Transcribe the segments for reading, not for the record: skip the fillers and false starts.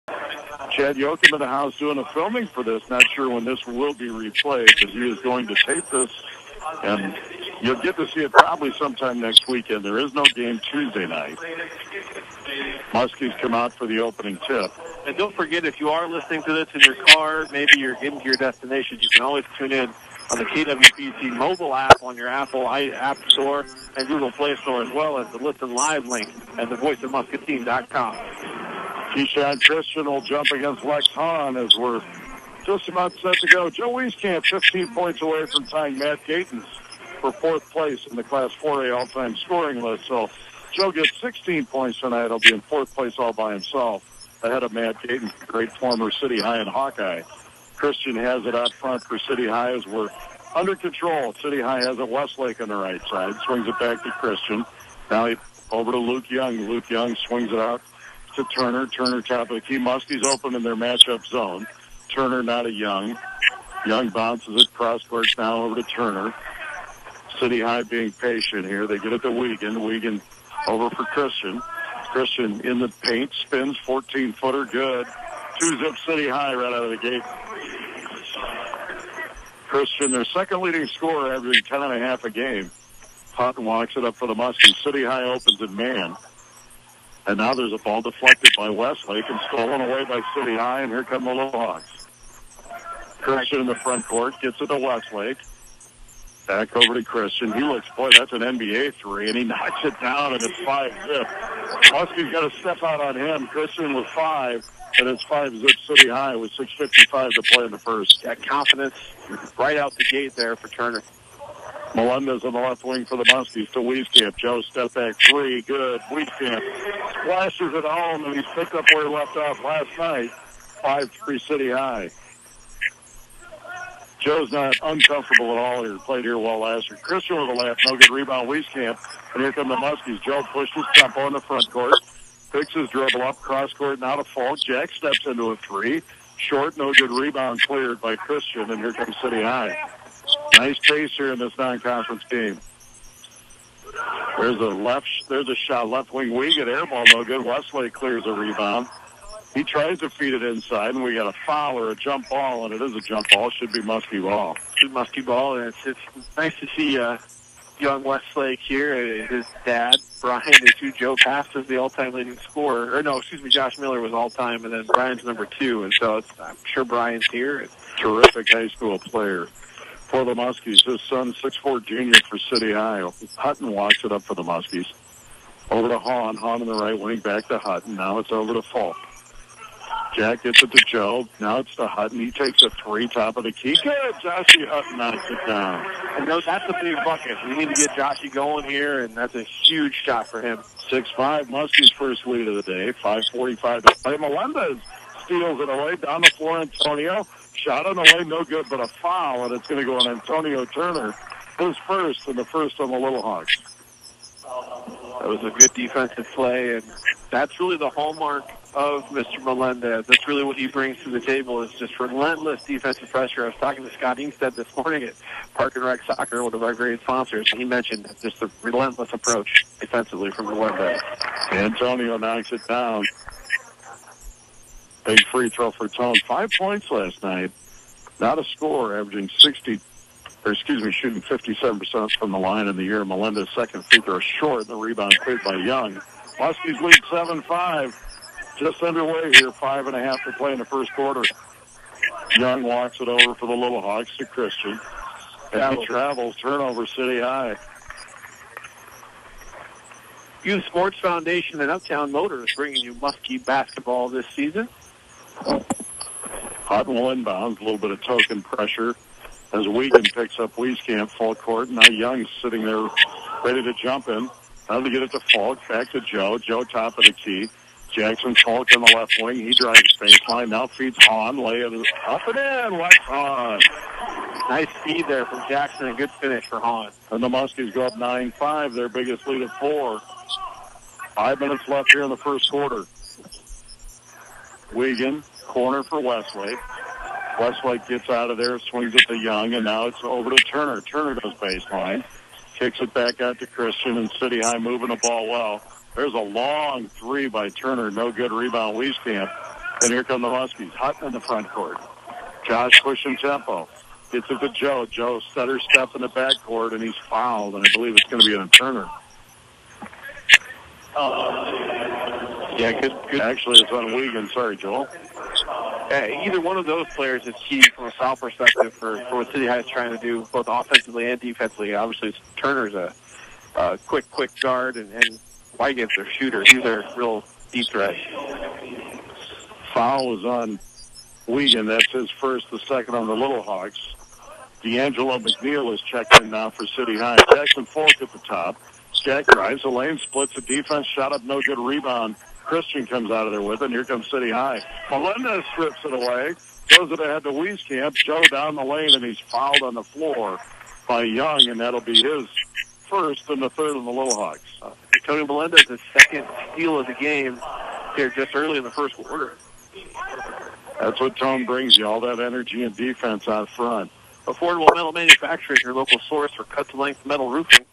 Chad Yoakum in the house doing the filming for this. Not sure when this will be replayed, but he is going to tape this, and you'll get to see it probably sometime next weekend. There is no game Tuesday night. Muskies come out for the opening tip. And don't forget, if you are listening to this in your car, maybe you're getting to your destination, you can always tune in on the KWBC mobile app on your Apple App Store and Google Play Store, as well as the Listen Live link at thevoiceofmuscatine.com. Keyshawn Christian will jump against Lex Hahn as we're just about set to go. Joe Wieskamp 15 points away from tying Matt Gatens for fourth place in the Class 4A all-time scoring list. So Joe gets 16 points tonight. He'll be in fourth place all by himself, ahead of Matt Gatens, great former City High and Hawkeye. Christian has it out front for City High as we're under control. City High has it Westlake on the right side. Swings it back to Christian. Now he over to Luke Young. Luke Young swings it out to Turner. Turner top of the key. Muskies open in their matchup zone. Turner now to Young. Young bounces it cross court now over to Turner. City High being patient here. They get it to Wiegand. Wiegand over for Christian. Christian in the paint. Spins. 14-footer. Good. 2-zip City High right out of the gate. Christian, their second leading scorer, averaging 10.5 a game. Hutton walks it up for the Muskies. City High opens in man. And now there's a ball deflected by Westlake and stolen away by City High, and here come the Little Hawks. Christian in the front court gets it to Westlake. Back over to Christian. He looks, boy, that's an NBA three, and he knocks it down, and it's 5-zip. Muskies got to step out on him. Christian with 5. And it's 5-zip City High with 6:55 to play in the first. Got confidence right out the gate there for Turner. Melendez on the left wing for the Muskies to Wieskamp. Joe step back three. Good. Wieskamp splashes it home, and he's picked up where he left off last night. 5-3 City High. Joe's not uncomfortable at all here. Played here well last year. Christian with a lap. No good rebound. Wieskamp. And here come the Muskies. Joe pushes tempo in the front court. Picks his dribble up, cross court, now to Falk. Jack steps into a three. Short, no good rebound cleared by Christian, and here comes City High. Nice pace here in this non-conference game. There's a shot, left wing Wiegand, air ball, no good. Westlake clears a rebound. He tries to feed it inside, and we got a foul or a jump ball, and it is a jump ball. Should be Muskie ball. Should Muskie ball, and it's nice to see young Westlake here. His dad, Brian, is who Joe passed as the all-time leading scorer. Or no, excuse me, Josh Miller was all-time, and then Brian's number 2. And so I'm sure Brian's here. Terrific high school player for the Muskies. His son, 6'4" junior for City High. Hutton walks it up for the Muskies. Over to Hahn. Hahn in the right wing, back to Hutton. Now it's over to Falk. Jack gets it to Joe. Now it's to Hutton. He takes a three, top of the key. Good. Joshy Hutton knocks it down. And that's a big bucket. We need to get Joshy going here, and that's a huge shot for him. 6-5, Muskies' first lead of the day. 5:45 to play. Melendez steals it away. Down the floor, Antonio. Shot on the way, no good, but a foul, and it's going to go on Antonio Turner. His first, and the first on the Little Hawks. That was a good defensive play, and that's really the hallmark of Mr. Melendez. That's really what he brings to the table, is just relentless defensive pressure. I was talking to Scott Ingstead this morning at Park and Rec Soccer, one of our great sponsors, and he mentioned just the relentless approach defensively from Melendez. Antonio knocks it down. Big free throw for Tone. 5 points last night. Not a score, averaging shooting 57% from the line in the year. Melendez second free throw short. The rebound cleared by Young. Muskies lead 7-5. Just underway here. 5.5 to play in the first quarter. Young walks it over for the Little Hawks to Christian. And he travels. Turnover City High. Youth Sports Foundation and Uptown Motors bringing you Muskie basketball this season. Hutton will inbound. A little bit of token pressure as Wiegand picks up Wieskamp full court. Now Young's sitting there ready to jump in. Now to get it to Falk. Back to Joe. Joe top of the key. Jackson Falk on the left wing. He drives baseline. Now feeds Hahn. Lay it up and in. Lex Hahn. Nice speed there from Jackson. A good finish for Hahn. And the Muskies go up 9-5. Their biggest lead of 4. 5 minutes left here in the first quarter. Wiegand, corner for Westlake. Westlake gets out of there, swings it to Young, and now it's over to Turner. Turner goes baseline. Kicks it back out to Christian, and City High moving the ball well. There's a long three by Turner. No good rebound. Wieskamp And here come the Muskies. Hutton in the front court. Josh pushing tempo. Gets it to Joe. Joe stutter step in the backcourt, and he's fouled, and I believe it's going to be on Turner. Yeah, good. Actually, it's on Wiegand. Sorry, Joel. Either one of those players is key from a foul perspective for what City High is trying to do, both offensively and defensively. Obviously, Turner's a quick guard, and Wiegand's their shooter. He's their real deep threat. Foul is on Wiegand. That's his first, the second on the Little Hawks. D'Angelo McNeil is checked in now for City High. Jackson Folk at the top. Jack drives the lane, splits the defense, shot up, no good rebound. Christian comes out of there with it, and here comes City High. Melendez strips it away, throws it ahead to Wieskamp. Joe down the lane, and he's fouled on the floor by Young, and that'll be his first and the third on the Little Hawks. Tony Melendez's second steal of the game here just early in the first quarter. That's what Tone brings you, all that energy and defense out front. Affordable Metal Manufacturing, your local source for cut-to-length metal roofing.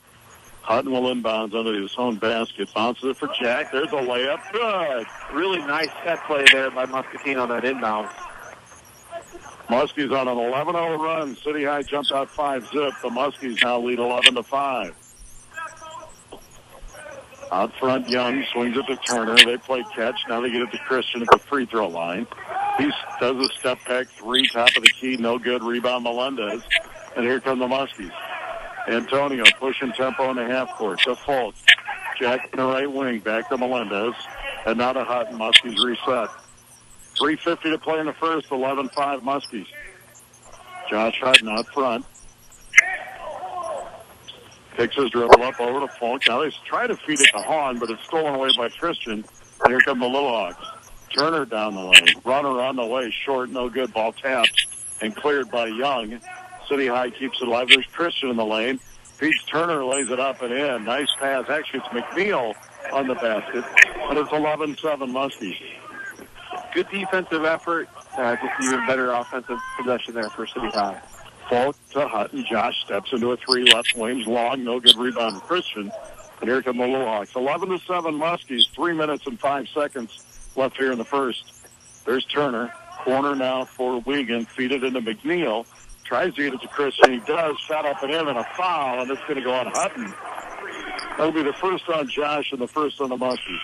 Hutton will inbounds under his own basket. Bounces it for Jack. There's a layup. Good. Really nice set play there by Muscatine on that inbound. Muskies on an 11-0 run. City High jumped out 5-zip. The Muskies now lead 11-5. Out front, Young swings it to Turner. They play catch. Now they get it to Christian at the free throw line. He does a step back three, top of the key. No good. Rebound Melendez. And here come the Muskies. Antonio pushing tempo in the half court. To Folk. Jack in the right wing. Back to Melendez. And now to Hutton. Muskies reset. 3:50 to play in the first. 11-5 Muskies. Josh Hutton out front. Picks his dribble up over to Folk. Now they try to feed it to Hahn, but it's stolen away by Christian. And here come the Little Hawks. Turner down the lane. Runner on the way. Short, no good. Ball tapped and cleared by Young. City High keeps it alive. There's Christian in the lane. Feeds Turner, lays it up and in. Nice pass. Actually, it's McNeil on the basket. But it's 11-7 Muskies. Good defensive effort. Just even better offensive possession there for City High. Folk to Hutton. Josh steps into a three left wing. Long, no good rebound for Christian. And here come the Little Hawks. 11-7 Muskies. 3 minutes and 5 seconds left here in the first. There's Turner. Corner now for Wiegand. Feed it into McNeil. Tries to get it to Christian. He does. Shot up and in and a foul. And it's going to go on Hutton. That'll be the first on Josh and the first on the Muskies.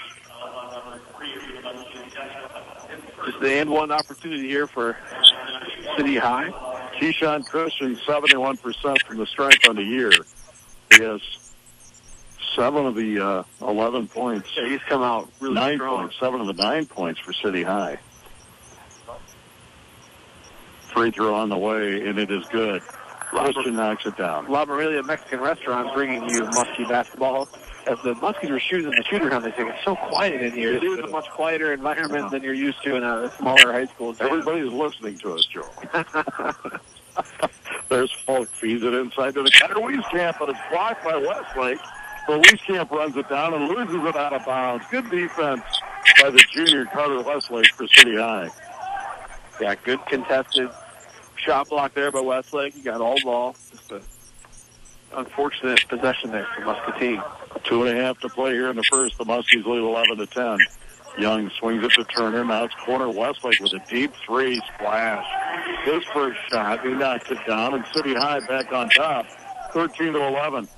Just the and one opportunity here for City High. Keyshawn Christian, 71% from the stripe on the year. He has 7 of the 11 points. Yeah, he's come out really 9 strong. points, 7 of the 9 points for City High. Free throw on the way, and it is good. Christian knocks it down. La Morelia Mexican Restaurant bringing you Muskie Basketball. As the Muskies were shooting the shoot-around, they think it's so quiet in here. It is a much quieter environment than you're used to in a smaller high school. Everybody's listening to us, Joe. There's Folk, feeds it inside to the Carter Wieskamp, but it's blocked by Westlake. So Wieskamp runs it down and loses it out of bounds. Good defense by the junior Carter Westlake for City High. Yeah, good contested shot block there by Westlake. He got all ball. Just an unfortunate possession there for Muscatine. 2.5 to play here in the first. The Muskies lead 11-10. Young swings it to Turner. Now it's corner Westlake with a deep three. Splash. His first shot. He knocks it down, and City High back on top. 13-11.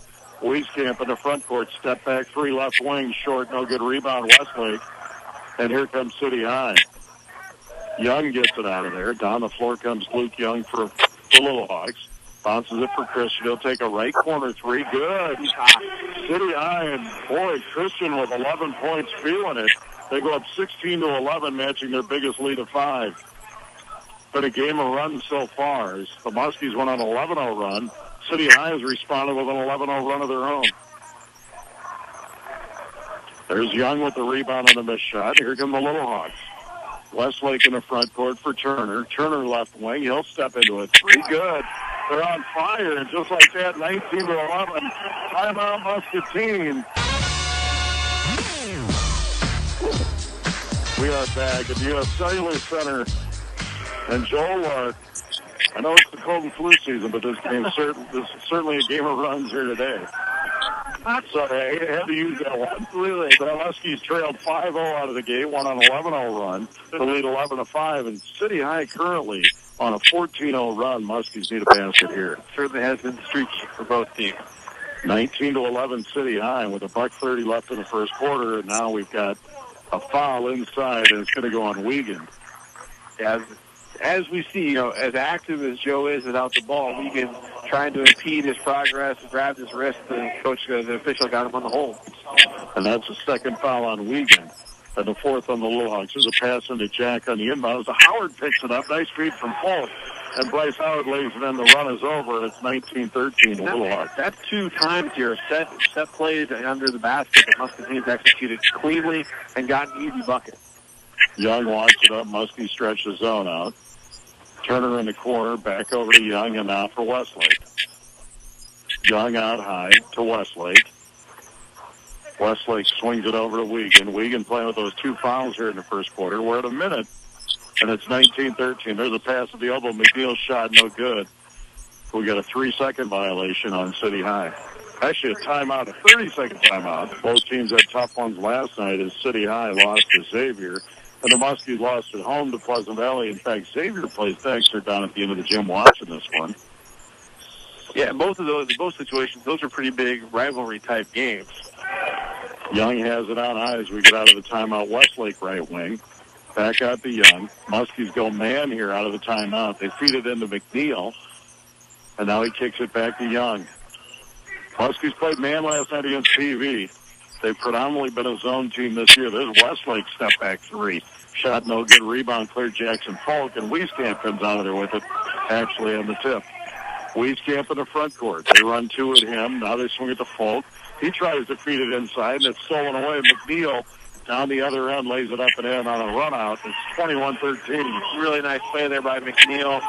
Wieskamp in the front court. Step back three left wing. Short. No good rebound. Westlake. And here comes City High. Young gets it out of there. Down the floor comes Luke Young for the Little Hawks. Bounces it for Christian. He'll take a right corner three. Good. City High, and boy, Christian with 11 points, feeling it. They go up 16-11, matching their biggest lead of 5. But a game of runs so far. As the Muskies went on an 11-0 run, City High has responded with an 11-0 run of their own. There's Young with the rebound on the missed shot. Here come the Little Hawks. Westlake in the front court for Turner. Turner left wing. He'll step into it. Three good. They're on fire. And just like that, 19-11. Timeout Muscatine. We are back at the U.S. Cellular Center. And Joel, I know it's the cold and flu season, but this is certainly a game of runs here today. Sorry, I had to use that one. Absolutely. The Muskies trailed 5-0 out of the gate, won on an 11-0 run to lead 11-5, and City High currently on a 14-0 run. Muskies need a basket here. Certainly has been streaky for both teams. 19-11 City High with $1:30 left in the first quarter, and now we've got a foul inside, and it's going to go on Wiegand. As we see, as active as Joe is without the ball, Wiegand trying to impede his progress, grabbed his wrist, and the official got him on the hole. And that's the second foul on Wiegand. And the fourth on the Little Hawks. There's a pass into Jack on the inbound. Howard picks it up. Nice feed from Polk. And Bryce Howard lays it in. The run is over. It's 19-13 to Little Hawks. That's 2 times here. Set plays under the basket that Muscatine's executed cleanly and got an easy bucket. Young walks it up. Muskie stretched the zone out. Turner in the corner. Back over to Young, and now for Westlake. Young out high to Westlake. Westlake swings it over to Wiegand. Wiegand playing with those 2 fouls here in the first quarter. We're at a minute, and it's 19-13. There's a pass at the elbow. McNeil's shot, no good. We got a 3-second violation on City High. Actually, a timeout, a 30-second timeout. Both teams had tough ones last night as City High lost to Xavier, and the Muskies lost at home to Pleasant Valley. In fact, Xavier plays Dexter down at the end of the gym watching this one. Yeah, both situations, those are pretty big rivalry-type games. Young has it out high as we get out of the timeout. Westlake right wing. Back out to Young. Muskies go man here out of the timeout. They feed it into McNeil. And now he kicks it back to Young. Muskies played man last night against PV. They've predominantly been a zone team this year. There's Westlake step back 3. Shot no good. Rebound cleared Jackson Polk. And Wieskamp comes out of there with it, actually on the tip. Wieskamp in the front court. They run 2 at him. Now they swing it to Polk. He tries to feed it inside, and it's stolen away. McNeil down the other end lays it up and in on a run out. It's 21-13. Really nice play there by McNeil.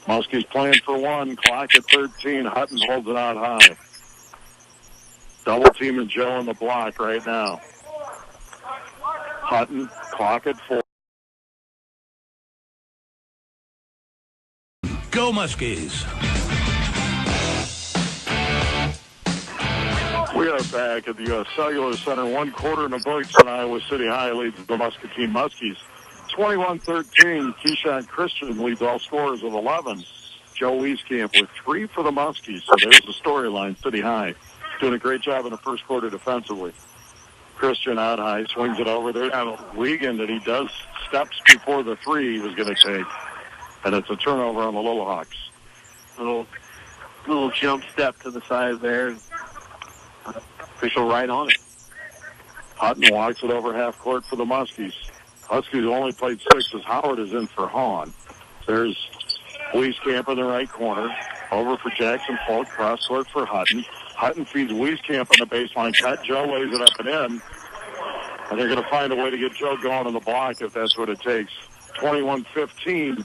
Muskies playing for 1. Clock at 13. Hutton holds it out high. Double teaming Joe on the block right now. Hutton, clock at 4. Go Muskies. We are back at the Cellular Center. 1 quarter in the books, and Iowa City High leads the Muscatine Muskies. 21-13. Keyshawn Christian leads all scorers with 11. Joe Wieskamp with 3 for the Muskies. So there's the storyline. City High doing a great job in the first quarter defensively. Christian out high, swings it over there. Wiegand, and he does steps before the 3 he was going to take. And it's a turnover on the Little Hawks. Little jump step to the side there. Official right on it. Hutton walks it over half court for the Muskies. Muskies only played 6 as Howard is in for Hahn. There's Wieskamp in the right corner. Over for Jackson Polk. Cross court for Hutton. Hutton feeds Wieskamp on the baseline cut. Joe lays it up and in. And they're going to find a way to get Joe going on the block if that's what it takes. 21-15.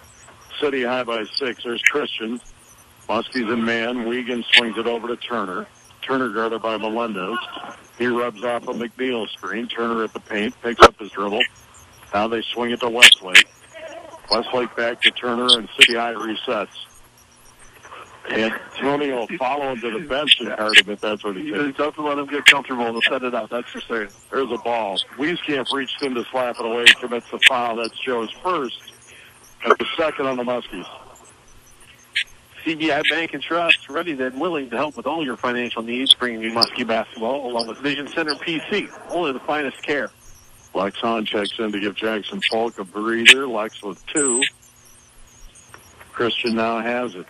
City High by 6. There's Christian. Muskies in man. Wiegand swings it over to Turner. Turner guarded by Melendez. He rubs off a McNeil screen. Turner at the paint. Picks up his dribble. Now they swing it to Westlake. Westlake back to Turner, and City High resets. Antonio following to the bench and guard him if that's what he did. Don't let him get comfortable to set it up, that's for certain. There's a ball. Wieskamp reached in to slap it away and commits the foul. That's Joe's first. That's the second on the Muskies. CBI Bank and Trust, ready and willing to help with all your financial needs, bringing you Muskie Basketball, along with Vision Center PC, only the finest care. Lex Hahn checks in to give Jackson Polk a breather. Lex with 2. Christian now has it.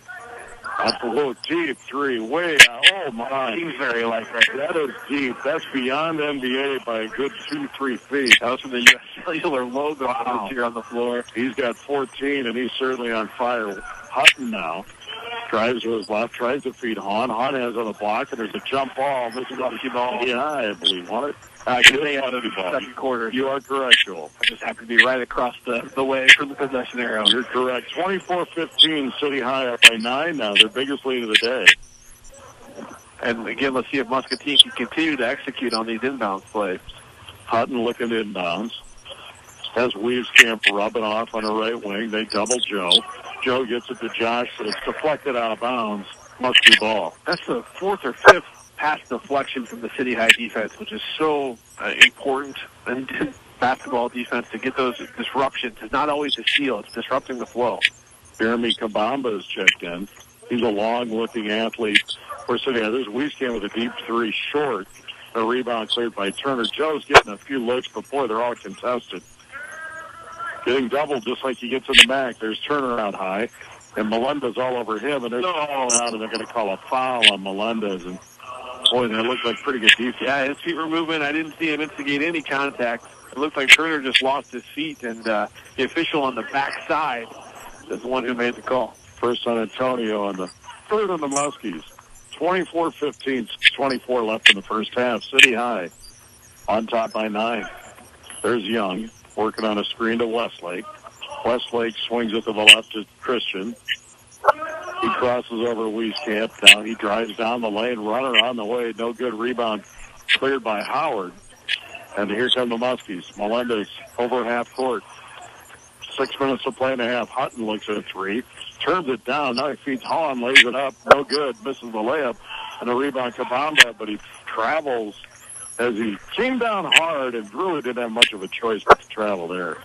Up a little deep 3, way out. Oh, my. Seems very light right there. That is deep. That's beyond NBA by a good 2-3 feet. That was from the U.S. Cellular logo here on the floor. He's got 14, and he's certainly on fire. Hutton now drives to his left, tries to feed Hahn. Hahn has on the block, and there's a jump ball. This is a ball. Yeah, I believe on it. I can say out of the second quarter. You are correct, Joel. I just have to be right across the way from the possession arrow. You're correct. 24-15, City High up by 9 now. Their biggest lead of the day. And again, let's see if Muscatine can continue to execute on these inbound plays. Hutton looking inbounds. Has Wieskamp rubbing off on the right wing. They double Joe. Joe gets it to Josh, but it's deflected out of bounds. Muskie ball. That's the fourth or fifth pass deflection from the City High defense, which is so important in basketball defense to get those disruptions. It's not always a steal. It's disrupting the flow. Jeremy Kabamba is checked in. He's a long-looking athlete for City High. There's Wieskamp with a deep three short. A rebound cleared by Turner. Joe's getting a few looks, but boy, they're all contested. Getting doubled just like he gets in the back. There's Turner out high, and Melendez all over him, and they're out, and they're going to call a foul on Melendez. And boy, that looked like pretty good defense. Yeah, his feet were moving. I didn't see him instigate any contact. It looked like Turner just lost his feet, and the official on the back side is the one who made the call. First on Antonio, and the third on the Muskies. 24-15, 24 left in the first half. City High on top by 9. There's Young working on a screen to Westlake. Westlake swings it to the left to Christian. He crosses over Wieskamp. Now he drives down the lane. Runner on the way. No good rebound. Cleared by Howard. And here come the Muskies. Melendez over half court. 6 minutes to play and a half. Hutton looks at a three. Turns it down. Now he feeds Hahn. Lays it up. No good. Misses the layup. And a rebound Kabamba. But he travels as he came down hard and really didn't have much of a choice but to travel there.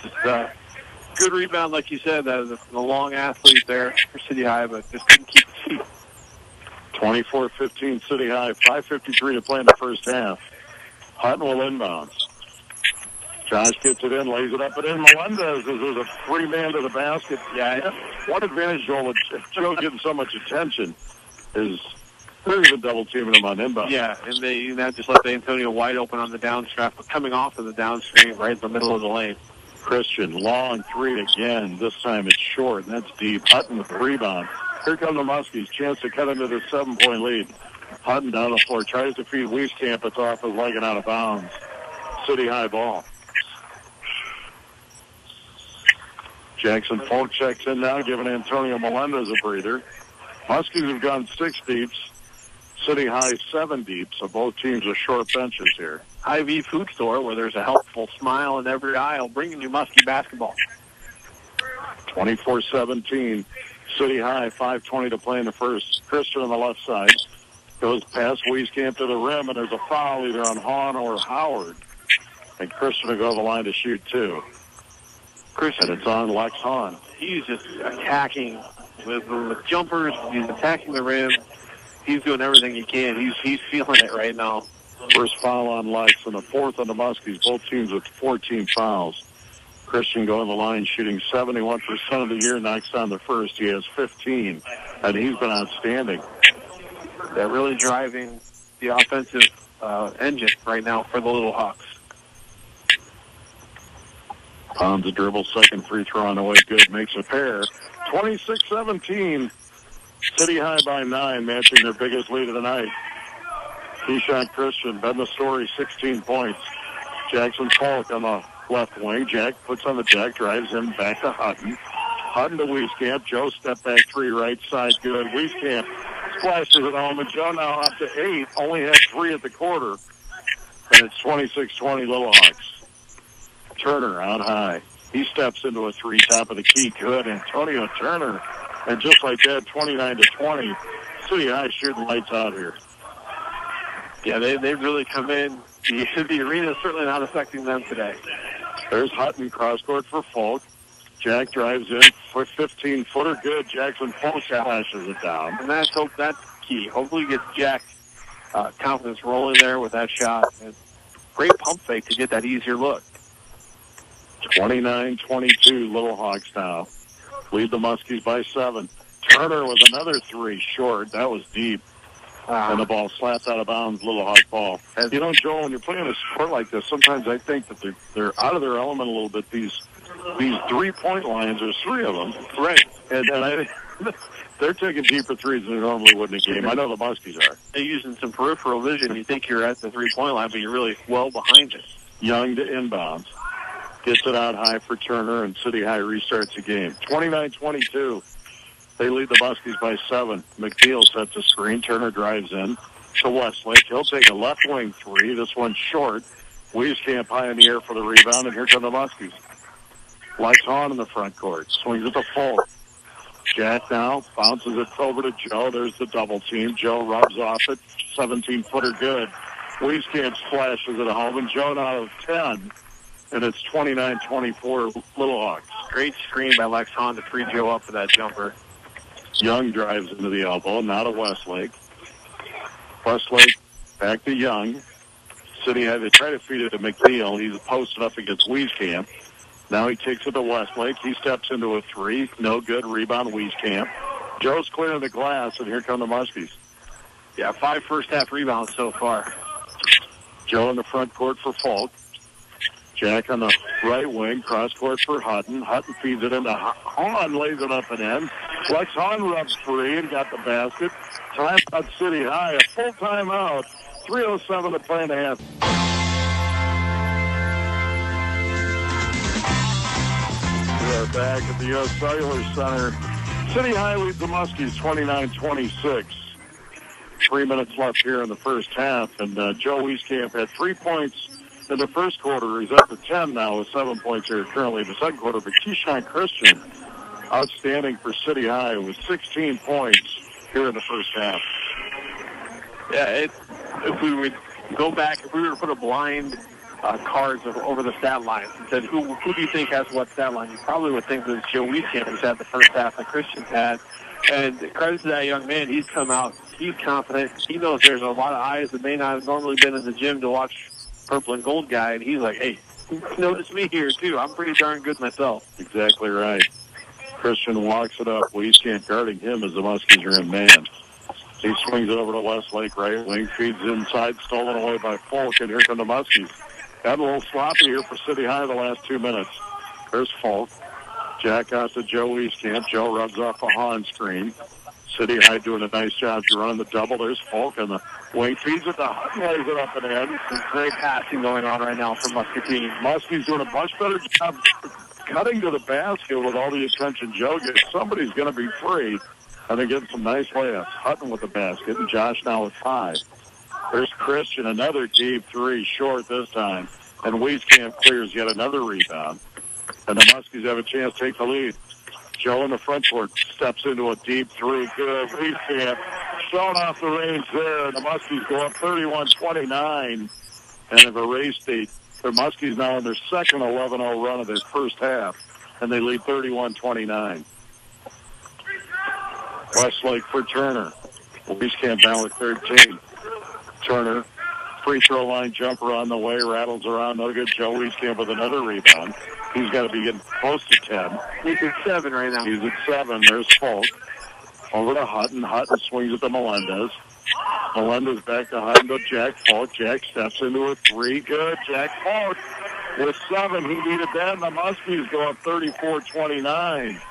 Just good rebound, like you said. That was a long athlete there for City High, but just couldn't keep his feet. 24-15 City High. 5:53 to play in the first half. Hutton will inbounds. Josh gets it in, lays it up and in. Melendez is a free man to the basket. Yeah, one advantage Joe getting so much attention is they're even double teaming him on inbound. Yeah, and they just left Antonio wide open on the downstream, but coming off of the downstream right in the middle of the lane. Christian, long three again. This time it's short, and that's deep. Hutton with the rebound. Here come the Muskies. Chance to cut into the 7-point lead. Hutton down the floor. Tries to feed Wieskamp. It's off his leg and out of bounds. City High ball. Jackson Polk checks in now, giving Antonio Melendez a breather. Muskies have gone 6 deeps. City High 7 deep, so both teams are short benches here. Hy-Vee Food Store, where there's a helpful smile in every aisle, bringing you Muskie basketball. 24-17, City High, 5:20 to play in the first. Christian on the left side goes past Wieskamp to the rim, and there's a foul either on Hahn or Howard. And Christian will go to the line to shoot 2. Christian, and it's on Lex Hahn. He's just attacking with jumpers. He's attacking the rim. He's doing everything he can. He's feeling it right now. First foul on Lex, and the fourth on the Muskies. Both teams with 14 fouls. Christian going to the line, shooting 71% of the year. Knocks down the first. He has 15, and he's been outstanding. They're really driving the offensive engine right now for the Little Hawks. Pounds a dribble, second free throw on the way. Good, makes a pair. 26-17. City High by 9, matching their biggest lead of the night. Keyshawn Christian, Ben the Story, 16 points. Jackson Polk on the left wing. Jack puts on the deck, drives in back to Hutton. Hutton to Wieskamp. Joe step back 3 right side, good. Wieskamp splashes it home, and Joe now up to 8. Only had 3 at the quarter. And it's 26-20 Little Hawks. Turner out high. He steps into a 3, top of the key. Good. Antonio Turner. And just like that, 29-20. City High shooting lights out here. Yeah, they've really come in. The arena's certainly not affecting them today. There's Hutton, cross-court for Folk. Jack drives in for 15-footer. Good. Jackson Folk slashes it down. And that's key. Hopefully he gets Jack's confidence rolling there with that shot. And great pump fake to get that easier look. 29-22, Little Hawks now. Lead the Muskies by 7. Turner with another 3 short. That was deep. And the ball slapped out of bounds, Little Hawk ball. You know, Joel, when you're playing a sport like this, sometimes I think that they're out of their element a little bit. These 3-point lines, there's 3 of them. Right. And they're taking deeper threes than they normally would in a game. I know the Muskies are. They're using some peripheral vision. You think you're at the 3-point line, but you're really well behind it. Young to inbounds. Gets it out high for Turner, and City High restarts the game. 29-22. They lead the Muskies by 7. McNeil sets a screen. Turner drives in to Westlake. He'll take a left wing 3. This one's short. Wieskamp high in the air for the rebound, and here come the Muskies. Lex Hahn in the front court. Swings it to Folk. Jack now bounces it over to Joe. There's the double team. Joe rubs off it. 17-footer good. Wieskamp splashes it home, and Joe now with 10. And it's 29-24 Little Hawks. Great screen by Lex Hahn to free Joe up for that jumper. Young drives into the elbow, now to Westlake. Westlake back to Young. City High, they try to feed it to McNeil. He's posted up against Wieskamp. Now he kicks it to Westlake. He steps into a three. No good. Rebound, Wieskamp. Joe's clearing the glass, and here come the Muskies. Yeah, 5 first-half rebounds so far. Joe in the front court for Falk. Jack on the right wing, cross court for Hutton. Hutton feeds it into Hahn, lays it up and in. Lex Hahn rubs free and got the basket. Timeout City High, a full timeout. 3:07 to play in the half. We are back at the U.S. Cellular Center. City High leads the Muskies 29-26. 3 minutes left here in the first half, and Joe Wieskamp had 3 points in the first quarter. He's up to 10 now with 7 points here currently in the second quarter. But Keyshawn Christian, outstanding for City High with 16 points here in the first half. Yeah, if we would go back, if we were to put a blind cards over the stat lines and said, who do you think has what stat line? You probably would think that Joe Wieskamp has had the first half that Christian had. And credit to that young man, he's come out, he's confident. He knows there's a lot of eyes that may not have normally been in the gym to watch purple and gold guy, and he's like, hey, notice me here, too. I'm pretty darn good myself. Exactly right. Christian walks it up. Wieskamp guarding him as the Muskies are in man. He swings it over to Westlake, right wing, feeds inside, stolen away by Falk, and here come the Muskies. Got a little sloppy here for City High the last 2 minutes. There's Falk. Jack out to Joe Wieskamp. Joe rubs off a Hahn screen. City High doing a nice job to run the double. There's Falk on the wing. Feeds it to Hutton, lays it up and in. Some great passing going on right now for Muscatine. Muskie's doing a much better job cutting to the basket with all the attention Joe gets. Somebody's going to be free. And they're getting some nice layups. Hutton with the basket, and Josh now with 5. There's Christian, another deep three, short this time. And Wieskamp clears yet another rebound. And the Muskies have a chance to take the lead. Joe in the front court steps into a deep three. Good. Wieskamp thrown off the range there. And the Muskies go up 31-29 and have erased the Muskies now in their second 11-0 run of their first half. And they lead 31-29. Westlake for Turner. Wieskamp down with 13. Turner, free throw line jumper on the way, rattles around, no good. Joe Wieskamp with another rebound. He's got to be getting close to 10. He's at 7 right now. He's at 7. There's Falk. Over to Hutton. Hutton swings it to Melendez. Melendez back to Hutton to Jack Falk. Jack steps into a three. Good. Jack Falk with 7. He needed that, and the Muskies go up 34-29.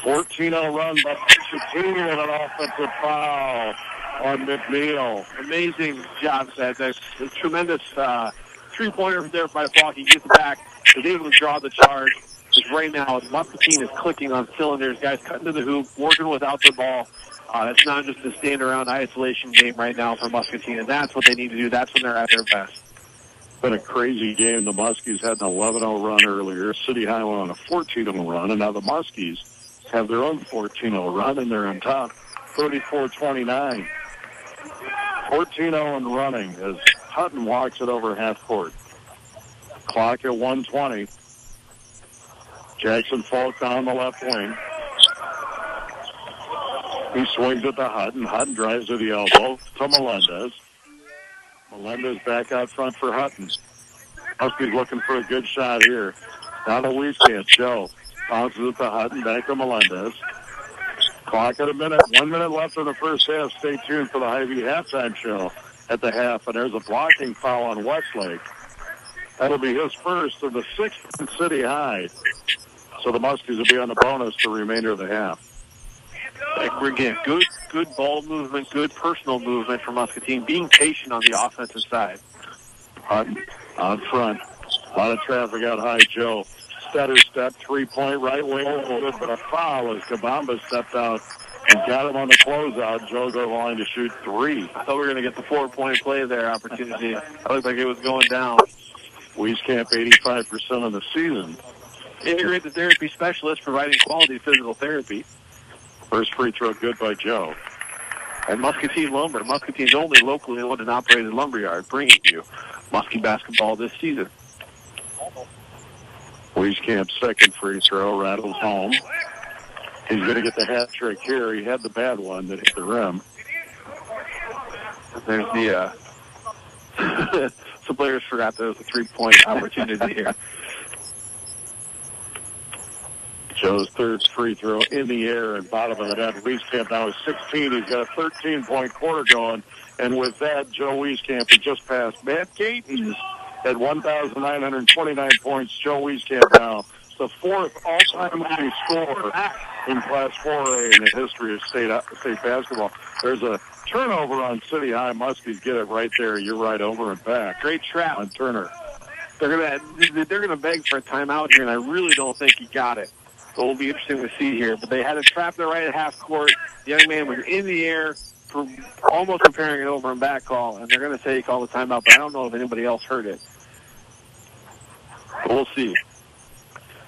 14-0 run by Muscatine and an offensive foul on McNeil. Amazing job, Seth. That's a tremendous three-pointer there by Falk. He gets back. He's able to draw the charge. Because right now, Muscatine is clicking on cylinders. Guys cutting to the hoop, working without the ball. It's not just a stand-around isolation game right now for Muscatine, and that's what they need to do. That's when they're at their best. Been a crazy game. The Muskies had an 11-0 run earlier. City High went on a 14-0 run, and now the Muskies have their own 14-0 run, and they're on top 34-29. 14-0 and running as Hutton walks it over half court. Clock at 1:20. Jackson Falk down the left wing. He swings it to Hutton. Hutton drives to the elbow to Melendez. Melendez back out front for Hutton. Muskies looking for a good shot here. Now to Wieskamp. Joe bounces it to Hutton. Back to Melendez. Clock at a minute. 1 minute left in the first half. Stay tuned for the Hy-Vee halftime show at the half. And there's a blocking foul on Westlake. That'll be his first of the 6th in City High. So the Muskies will be on the bonus the remainder of the half. Again, good ball movement, good personal movement from Muscatine, being patient on the offensive side. Hutton out front. A lot of traffic out high. Joe. Stutter step, 3-point right wing. But a foul as Kabamba stepped out and got him on the closeout. Joe go line to shoot 3. I thought we were going to get the 4-point play there opportunity. It looked like it was going down. Wieskamp 85% of the season integrated therapy specialist providing quality physical therapy. First free throw good by Joe. And Muscatine Lumber, Muscatine's only locally owned and operated lumberyard, bringing you Muskie basketball this season. Wieskamp's second free throw rattles home. He's going to get the hat trick here. He had the bad one that hit the rim. There's the, some players forgot there was a three-point opportunity here. Joe's third free throw in the air and bottom of the net. Wieskamp now is 16. He's got a 13-point quarter going. And with that, Joe Wieskamp has just passed Matt Gatens at 1,929 points. Joe Wieskamp now is the fourth all-time leading scorer in Class 4A in the history of state basketball. There's a turnover on City High. Muskies get it right there. You're right, over and back. Great trap on Turner. They're gonna beg for a timeout here, and I really don't think he got it. So it'll be interesting to see here. But they had a trap there right at half court. The young man was in the air, almost comparing it over and back call, and they're going to say he called a timeout, but I don't know if anybody else heard it. But we'll see.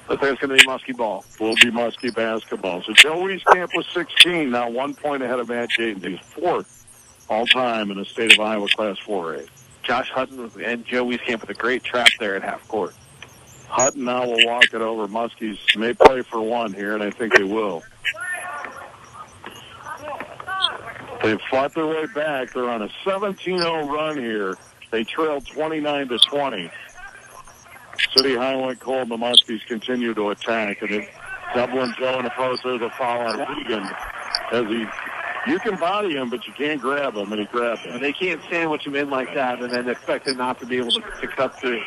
Looks like it's going to be Muskie ball. Will be Muskie basketball. So Joe Wieskamp was 16, now 1 point ahead of Matt Gatens. He's fourth all-time in the state of Iowa Class 4A. Josh Hutton and Joe Wieskamp with a great trap there at half court. Hutton now will walk it over. Muskies may play for one here, and I think they will. They've fought their way back. They're on a 17-0 run here. They trailed 29-20. City High went cold, and the Muskies continue to attack. And Dublin Joe in the post, there's a foul on Wiegand. You can body him, but you can't grab him, and he grabbed him. And they can't sandwich him in like that and then expect him not to be able to cut through.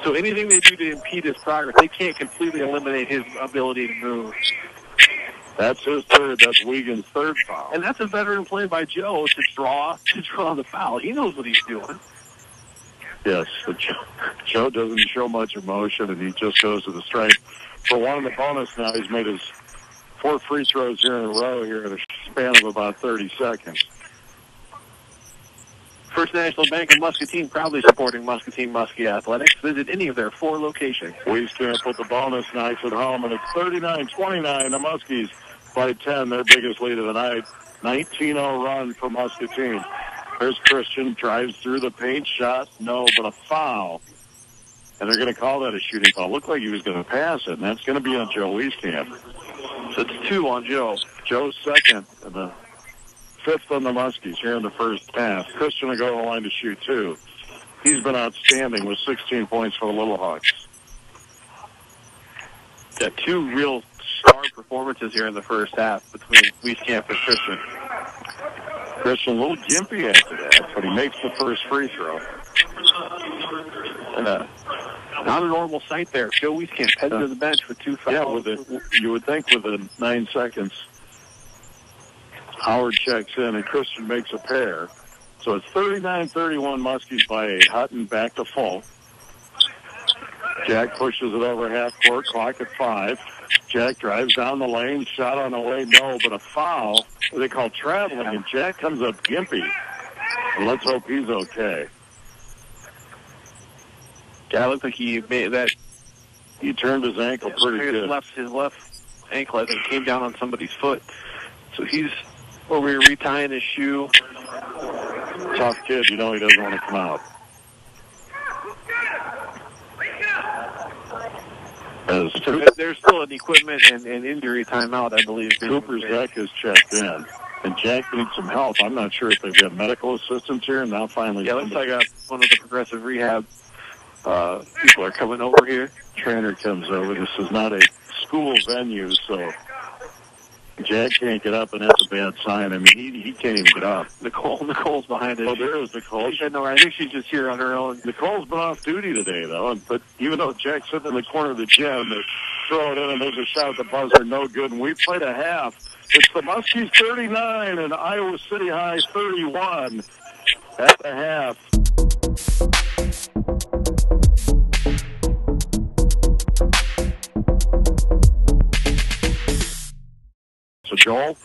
So anything they do to impede his progress, they can't completely eliminate his ability to move. That's his third. That's Wiegand's third foul. And that's a veteran play by Joe to draw the foul. He knows what he's doing. Yes, but Joe doesn't show much emotion, and he just goes to the strike. For one in the bonus now, he's made his 4 free throws here in a row here in a span of about 30 seconds. First National Bank of Muscatine, proudly supporting Muscatine Muskie Athletics. Visit any of their 4 locations. Wieskamp with the bonus, nice at home, and it's 39-29. The Muskies by 10, their biggest lead of the night. 19-0 run for Muscatine. There's Christian, drives through the paint, shot, no, but a foul. And they're going to call that a shooting foul. Looked like he was going to pass it, and that's going to be on Joe Wieskamp. So it's 2 on Joe. Joe's second, and the 5th on the Muskies here in the first half. Christian will go to the line to shoot 2. He's been outstanding with 16 points for the Little Hawks. Got 2 real star performances here in the first half between Wieskamp and Christian. Christian a little gimpy after that, but he makes the first free throw. And not a normal sight there. Joe Wieskamp headed to the bench with 2 fouls. Yeah, you would think with the 9 seconds, Howard checks in and Christian makes a pair. So it's 39-31 Muskies by 8. Hutton back to full. Jack pushes it over half court, clock at 5. Jack drives down the lane, shot on the way, no, but a foul. They call traveling, and Jack comes up gimpy. And let's hope he's okay. Yeah, it looked like he made that. He turned his ankle pretty good. His left ankle, I think, came down on somebody's foot. So he's over here retying his shoe. Tough kid, he doesn't want to come out. So there's still an equipment and injury timeout, I believe. Cooper's Zach is checked in, and Jack needs some help. I'm not sure if they've got medical assistance here, and now finally... Yeah, looks like one of the progressive rehab people are coming over here. Trainer comes over. This is not a school venue, so Jack can't get up, and that's a bad sign. I mean, he can't even get up. Nicole's behind it. Oh, there is Nicole. No, I think she's just here on her own. Nicole's been off duty today, though. But even though Jack's sitting in the corner of the gym, they throw it in, and there's a shot at the buzzer, no good. And we played a half. It's the Muskies 39 and Iowa City High 31 at the half. So Joel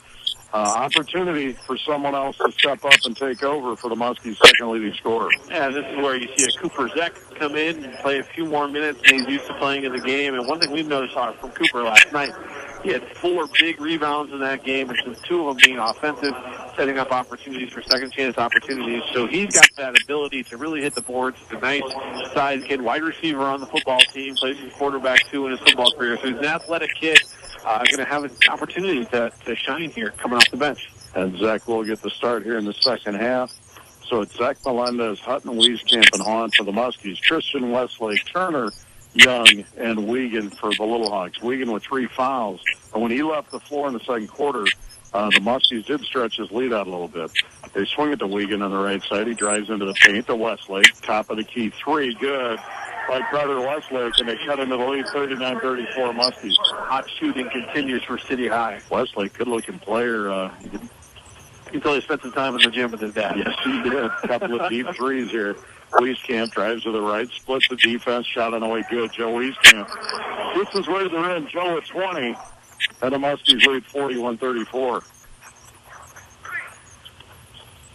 opportunity for someone else to step up and take over for the Muskies' second leading scorer. Yeah, this is where you see a Cooper Zeck come in and play a few more minutes than he's used to playing in the game. And one thing we've noticed from Cooper last night, he had 4 big rebounds in that game, and 2 of them being offensive, setting up opportunities for second-chance opportunities. So he's got that ability to really hit the boards. He's a nice-sized kid, wide receiver on the football team, plays some quarterback, too, in his football career. So he's an athletic kid, going to have an opportunity to shine here coming off the bench. And Zach will get the start here in the second half. So it's Zach Melendez, Hutton, Wieskamp, and Hahn for the Muskies. Christian, Westlake, Turner, Young, and Wiegand for the Little Hawks. Wiegand with 3 fouls. And when he left the floor in the second quarter, the Muskies did stretch his lead out a little bit. They swing it to Wiegand on the right side. He drives into the paint to Westlake. Top of the key, 3, good. By Carter Westlake, and they cut into the lead, 39-34 Muskies. Hot shooting continues for City High. Westlake, good-looking player. You can tell he spent some time in the gym with his dad. Yes, he did. A couple of deep threes here. Wieskamp drives to the right, splits the defense, shot on the way good. Joe Wieskamp. This is where they're in. Joe at 20, and the Muskies lead 41-34.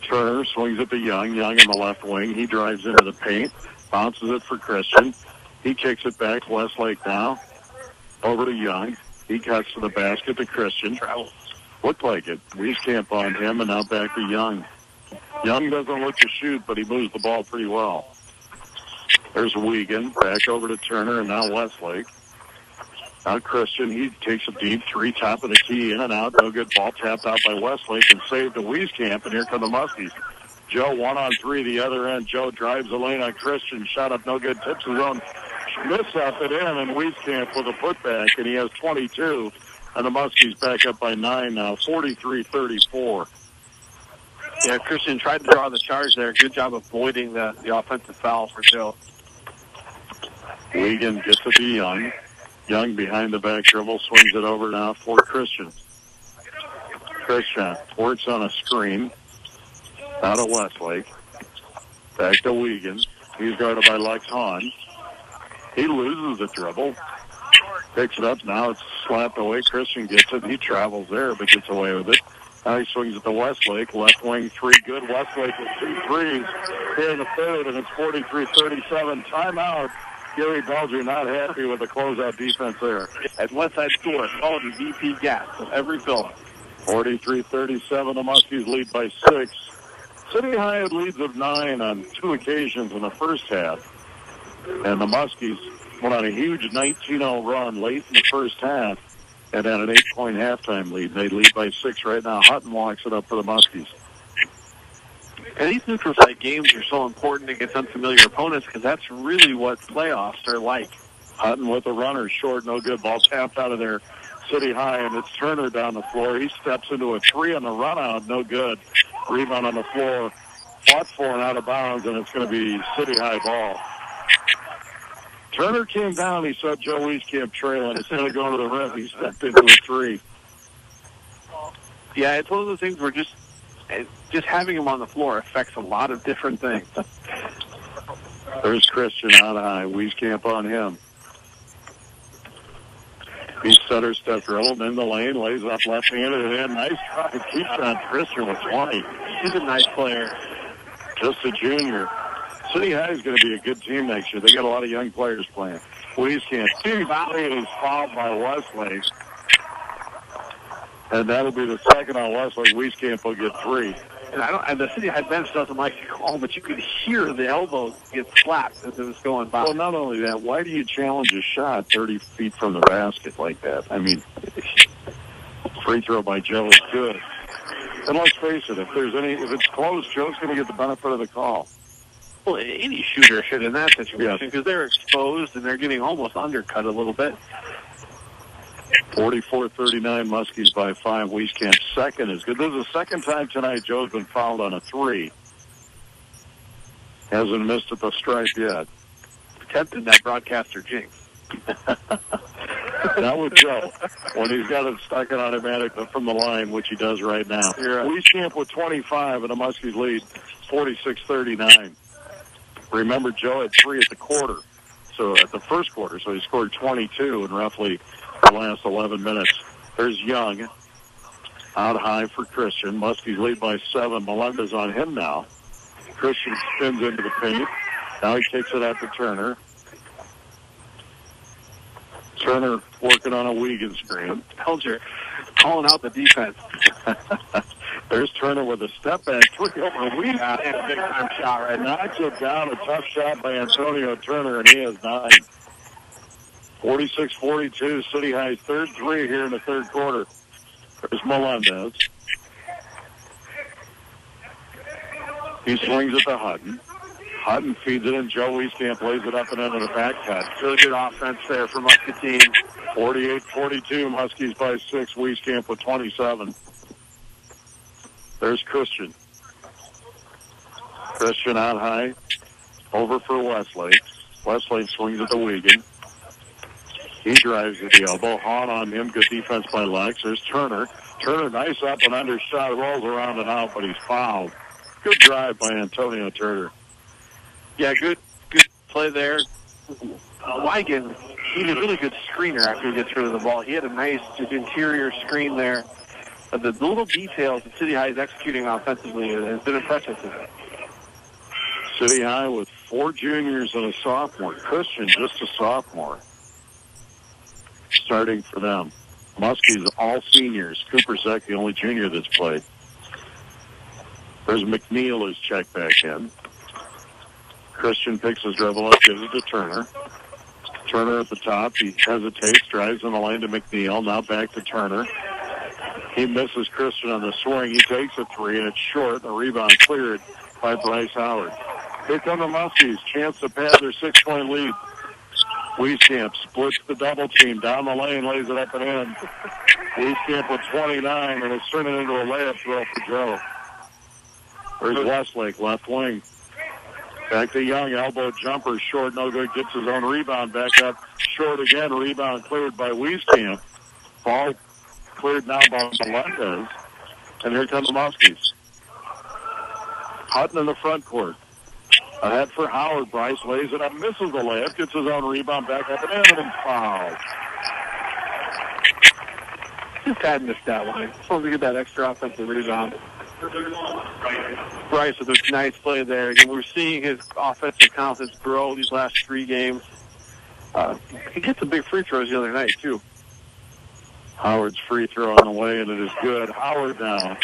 Turner swings it to Young. Young in the left wing. He drives into the paint. Bounces it for Christian. He kicks it back to Westlake now. Over to Young. He cuts to the basket to Christian. Travels. Looked like it. Wieskamp on him, and now back to Young. Young doesn't look to shoot, but he moves the ball pretty well. There's Wiegand. Back over to Turner, and now Westlake. Now Christian. He takes a deep 3, top of the key, in and out. No good ball. Tapped out by Westlake and saved to Wieskamp, and here come the Muskies. Joe 1-on-3, the other end. Joe drives the lane on Christian. Shot up, no good. Tips his own miss up it in, and Wieskamp with a putback, and he has 22. And the Muskies back up by 9 now, 43-34. Yeah, Christian tried to draw the charge there. Good job avoiding the offensive foul for Joe. Wiegand gets it to Young. Young behind the back dribble, swings it over now for Christian. Christian works on a screen. Out of Westlake. Back to Wiegand. He's guarded by Lex Hahn. He loses the dribble. Picks it up. Now it's slapped away. Christian gets it. He travels there, but gets away with it. Now he swings it to Westlake. Left wing 3 good. Westlake with 2 threes here in the third, and it's 43-37. Timeout. Gary Belger not happy with the closeout defense there. At Westside scores, all the VP gas of every film. 43-37. The Muskies lead by 6. City High had leads of 9 on 2 occasions in the first half. And the Muskies went on a huge 19-0 run late in the first half and had an 8-point halftime lead. They lead by 6 right now. Hutton walks it up for the Muskies. And these neutral site games are so important against unfamiliar opponents because that's really what playoffs are like. Hutton with a runner, short, no good. Ball tapped out of there. City High, and it's Turner down the floor. He steps into a 3 on the run out, no good. Rebound on the floor, fought for and out of bounds, and it's going to be City High ball. Turner came down. He saw Joe Wieskamp trailing. Instead of going to the rim, he stepped into a 3. Yeah, it's one of those things where just having him on the floor affects a lot of different things. There's Christian out high. Wieskamp on him. He center step dribble in the lane, lays up left-handed and nice try. Keeps on Christian with 20. He's a nice player. Just a junior. City High is going to be a good team next year. They got a lot of young players playing. Wieskamp. Is fouled by Westlake. And that'll be the second on Westlake. Wieskamp will get 3. And the City High bench doesn't like the call, but you could hear the elbows get slapped as it was going by. Well, not only that, why do you challenge a shot 30 feet from the basket like that? I mean, free throw by Joe is good. And let's face it, if it's close, Joe's going to get the benefit of the call. Well, any shooter should in that situation because they're exposed and they're getting almost undercut a little bit. 44-39, Muskies by 5. Wieskamp's second is good. This is the second time tonight Joe's been fouled on a 3. Hasn't missed at the stripe yet. Tempted that broadcaster jinx. Not with Joe. When he's got it stuck in automatic from the line, which he does right now. Right. Wieskamp with 25 and the Muskies lead 46-39. Remember, Joe had 3 at the quarter. So at the first quarter, so he scored 22 in roughly the last 11 minutes. There's Young. Out high for Christian. Muskies lead by 7. Melendez on him now. Christian spins into the paint. Now he kicks it out to Turner. Turner working on a Wiegand screen. Helger calling out the defense. There's Turner with a step back 3 over Wiegand. And a big-time shot right now. Knocks it down. A tough shot by Antonio Turner, and he has 9. 46-42. City High's third 3 here in the third quarter. There's Melendez. He swings it to Hutton. Hutton feeds it in. Joe Wieskamp lays it up and into the back cut. Really good offense there for Muscatine. 48-42. Muskies by 6. Wieskamp with 27. There's Christian. Christian out high. Over for Westlake. Westlake swings it to Wiegand. He drives at the elbow. Hahn on him. Good defense by Lex. There's Turner. Turner, nice up and under shot. Rolls around and out, but he's fouled. Good drive by Antonio Turner. Yeah, good play there. Wiegand, he's a really good screener after he gets rid of the ball. He had a nice interior screen there. The little details that City High is executing offensively has been impressive to them. City High with 4 juniors and a sophomore. Christian, just a sophomore. Starting for them. Muskies, all seniors. Cooper Zeck, the only junior that's played. There's McNeil who's checked back in. Christian picks his dribble up, gives it to Turner. Turner at the top. He hesitates, drives in the lane to McNeil. Now back to Turner. He misses Christian on the swing. He takes a 3, and it's short. A rebound cleared by Bryce Howard. Here come the Muskies. Chance to pad their 6-point lead. Wieskamp splits the double team. Down the lane, lays it up and in. Wieskamp with 29, and it's turning into a layup throw for Joe. There's Westlake, left wing. Back to Young, elbow jumper, short, no good. Gets his own rebound back up. Short again, rebound cleared by Wieskamp. Ball cleared now by Melendez. And here come the Muskies. Hutton in the front court. Ahead for Howard. Bryce lays it up, misses the layup, gets his own rebound back up and in, and fouled. Just had missed that one. Supposed to get that extra offensive rebound. Bryce with a nice play there. Again, we're seeing his offensive confidence grow these last 3 games. He hit some big free throws the other night, too. Howard's free throw on the way, and it is good. Howard now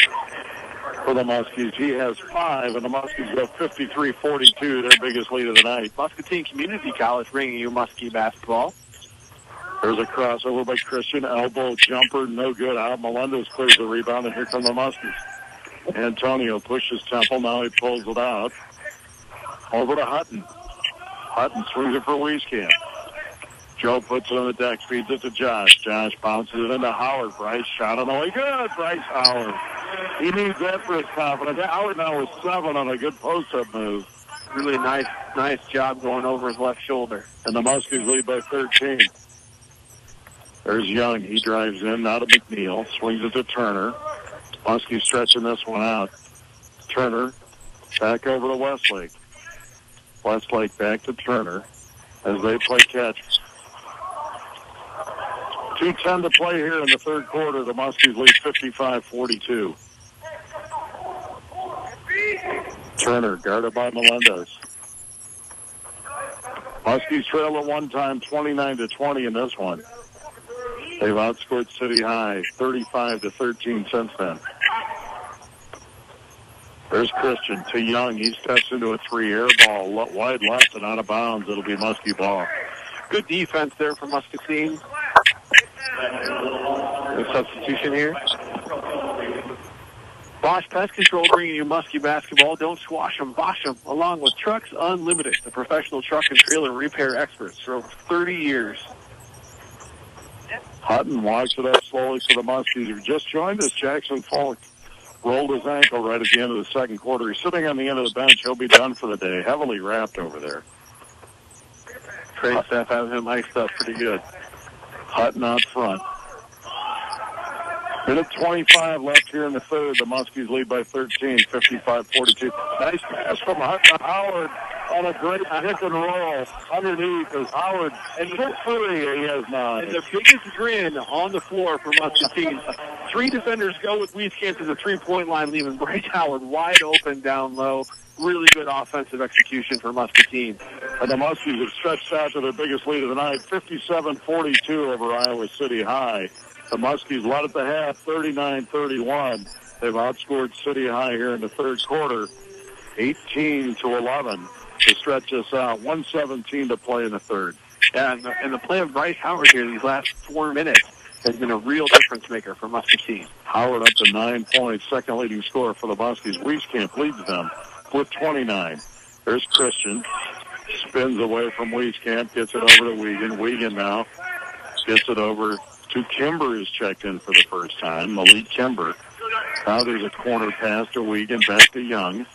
for the Muskies. He has 5, and the Muskies go 53-42, their biggest lead of the night. Muscatine Community College bringing you Muskie Basketball. There's a crossover by Christian. Elbow jumper, no good. Out. Melendez clears the rebound, and here come the Muskies. Antonio pushes Temple. Now he pulls it out. Over to Hutton. Hutton swings it for Wieskamp. Joe puts it on the deck, feeds it to Josh. Josh bounces it into Howard. Bryce shot on the way. Good, Bryce Howard. He needs that for his confidence. Howard now with 7 on a good post-up move. Really nice job going over his left shoulder. And the Muskies lead by 13. There's Young. He drives in, now to McNeil. Swings it to Turner. Muskies stretching this one out. Turner back over to Westlake. Westlake back to Turner as they play catch. 2:10 to play here in the third quarter. The Muskies lead 55-42. Turner guarded by Melendez. Muskies trail at one time 29-20 in this one. They've outscored City High 35-13 since then. There's Christian to Young. He steps into a 3 air ball, wide left and out of bounds. It'll be Muskie ball. Good defense there for Muscatine. The substitution here. Bosch Pest Control bringing you Muskie Basketball. Don't squash them, bosh them. Along with Trucks Unlimited, the professional truck and trailer repair experts for over 30 years. Hutton walks it up slowly for the Muskies. Who just joined us. Jackson Falk rolled his ankle right at the end of the second quarter. He's sitting on the end of the bench. He'll be done for the day. Heavily wrapped over there. Trade staff has him iced up pretty good. Hutton out front. Minute 25 left here in the third. The Muskies lead by 13, 55-42. Nice pass from Hutton to Howard. on a great pick and roll underneath as Howard, and hit three, he has not. And the biggest grin on the floor for Muscatine. Three defenders go with Wieskamp to the three-point line, leaving Bryce Howard wide open down low. Really good offensive execution for Muscatine. And the Muskies have stretched out to their biggest lead of the night, 57-42 over Iowa City High. The Muskies led at the half, 39-31. They've outscored City High here in the third quarter, 18-11 to stretch us out. 1:17 to play in the third. Yeah, and the play of Bryce Howard here these last 4 minutes has been a real difference maker for Muscatine. Howard up to 9 points, second leading scorer for the Muskies. Wieskamp leads them with 29. There's Christian. Spins away from Wieskamp, gets it over to Wiegand. Wiegand now gets it over to Kimber, who's checked in for the first time. Malik Kimber. Now there's a corner pass to Wiegand, back to Young.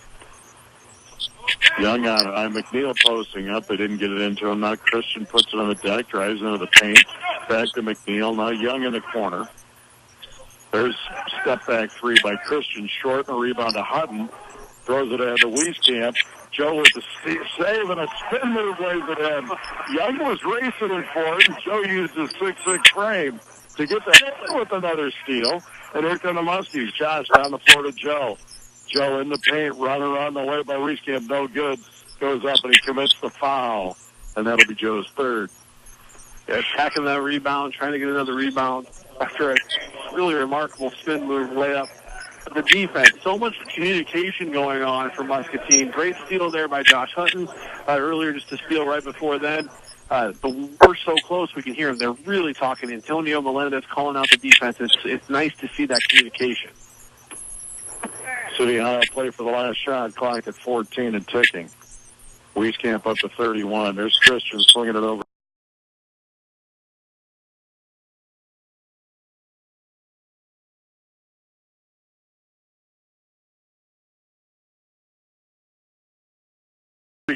Young on McNeil posting up. They didn't get it into him. Now Christian puts it on the deck, drives into the paint. Back to McNeil. Now Young in the corner. There's step back three by Christian. Short and a rebound to Hutton. Throws it ahead to Wieskamp. Joe with the save and a spin move lays it in. Young was racing it for it, and Joe used his 6'6" frame to get that with another steal. And here come the Muskies. Josh down the floor to Joe. Joe in the paint, running around the way by Wieskamp, no good. Goes up and he commits the foul. And that'll be Joe's third. Yeah, attacking that rebound, trying to get another rebound after a really remarkable spin move layup. The defense, so much communication going on for Muscatine. Great steal there by Josh Hutton earlier, just to steal right before then. But we're so close we can hear them. They're really talking. Antonio Melendez calling out the defense. It's nice to see that communication. City High play for the last shot, clock at 14 and ticking. Wieskamp up to 31. There's Christian swinging it over.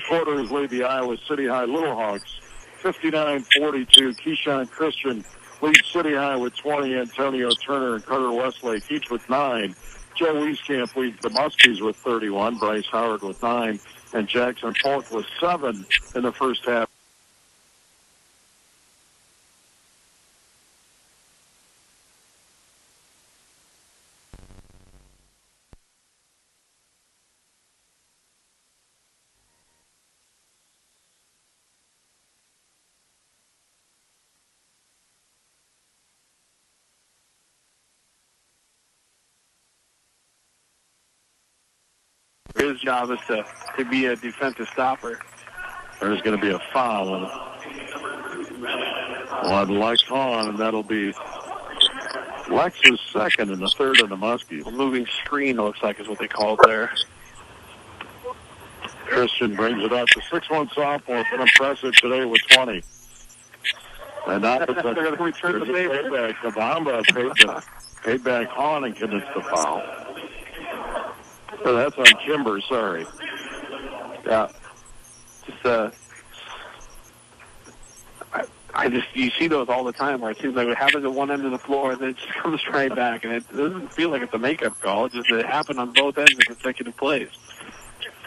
Quarters lead the Iowa City High Little Hawks 59-42. Keyshawn Christian leads City High with 20. Antonio Turner and Carter Westlake each with 9. Joe Wieskamp leads the Muskies with 31. Bryce Howard with 9. And Jackson Polk with 7 in the first half. His job is to be a defensive stopper. There's going to be a foul on Lex Hahn, and that'll be Lex's second and the third of the Muskies. A moving screen, looks like, is what they call it there. Christian brings it up. The 6'1" sophomore been impressive today with 20. And now they're going to return the payback. Kabamba paid back Hahn and commits the foul. Oh, that's on Kimber, sorry. Yeah. You see those all the time where it seems like it happens at one end of the floor and then it just comes right back, and it doesn't feel like it's a makeup call. It's just it happened on both ends of consecutive plays.